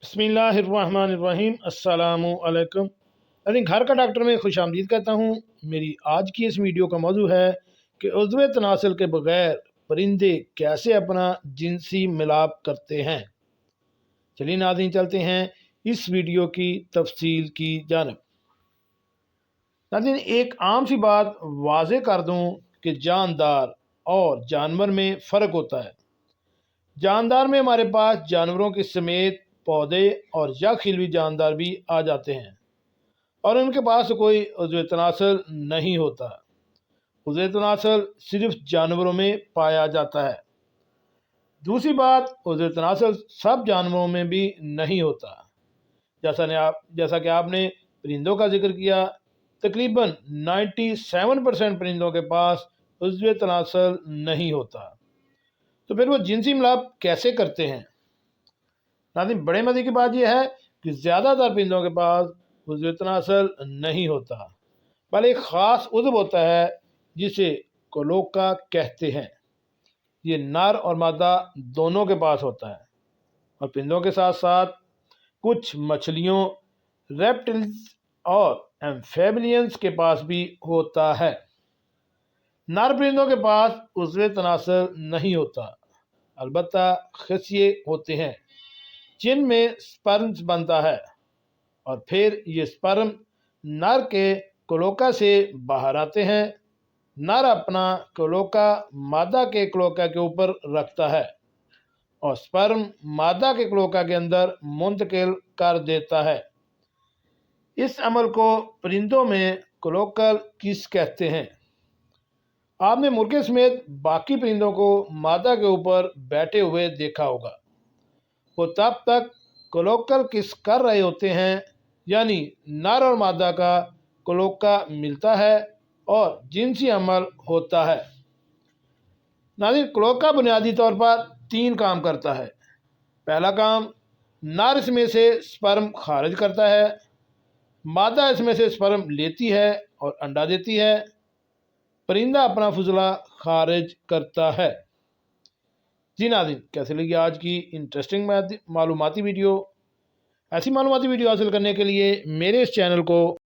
बिस्मिल्लाहिर्रहमानिर्रहीम। अस्सलामु अलैकुम। घर का डॉक्टर में खुश आमदीद कहता हूँ। मेरी आज की इस वीडियो का मौजू है कि उज़्व तनासल के बगैर परिंदे कैसे अपना जिनसी मिलाप करते हैं। चलिए नाज़रीन, चलते हैं इस वीडियो की तफसील की जानब। नाज़रीन, एक आम सी बात वाज़े कर दूँ कि जानदार और जानवर में फ़र्क होता है। जानदार में हमारे पास जानवरों के समेत पौधे और या खिलवी जानदार भी आ जाते हैं और उनके पास कोई उज़्व तनासल नहीं होता। उज़्व तनासल सिर्फ जानवरों में पाया जाता है। दूसरी बात, उज़्व तनासल सब जानवरों में भी नहीं होता। जैसा कि आपने परिंदों का जिक्र किया, तकरीबन 97% परिंदों के पास उज़्व तनासल नहीं होता। तो फिर वो जिनसी मिलाप कैसे करते हैं? नाज़रीन, बड़े मज़े की बात यह है कि ज़्यादातर परिंदों के पास उज़्व तनासल नहीं होता, बल्कि एक ख़ास उज़्व होता है जिसे क्लोका कहते हैं। ये नर और मादा दोनों के पास होता है और परिंदों के साथ साथ कुछ मछलियों, रेप्टिल्स और एम्फेबियंस के पास भी होता है। नर परिंदों के पास उज़्व तनासल नहीं होता, अलबत्ता खसिये होते हैं जिनमें स्पर्म बनता है और फिर ये स्पर्म नर के क्लोका से बाहर आते हैं। नर अपना क्लोका मादा के क्लोका के ऊपर रखता है और स्पर्म मादा के क्लोका के अंदर मुंतकिल कर देता है। इस अमल को परिंदों में क्लोकल किस कहते हैं। आपने मुर्गे समेत बाकी परिंदों को मादा के ऊपर बैठे हुए देखा होगा। वो तब तक क्लोकल किस कर रहे होते हैं, यानी नर और मादा का क्लोका मिलता है और जिनसी अमल होता है। नाज़रीन, क्लोका बुनियादी तौर पर 3 काम करता है। पहला काम, नर इसमें से स्पर्म खारिज करता है, मादा इसमें से स्पर्म लेती है और अंडा देती है, परिंदा अपना फुजला खारिज करता है। जी नाज़रीन, कैसे लगी आज की इंटरेस्टिंग मालूमाती वीडियो? ऐसी मालूमाती वीडियो हासिल करने के लिए मेरे इस चैनल को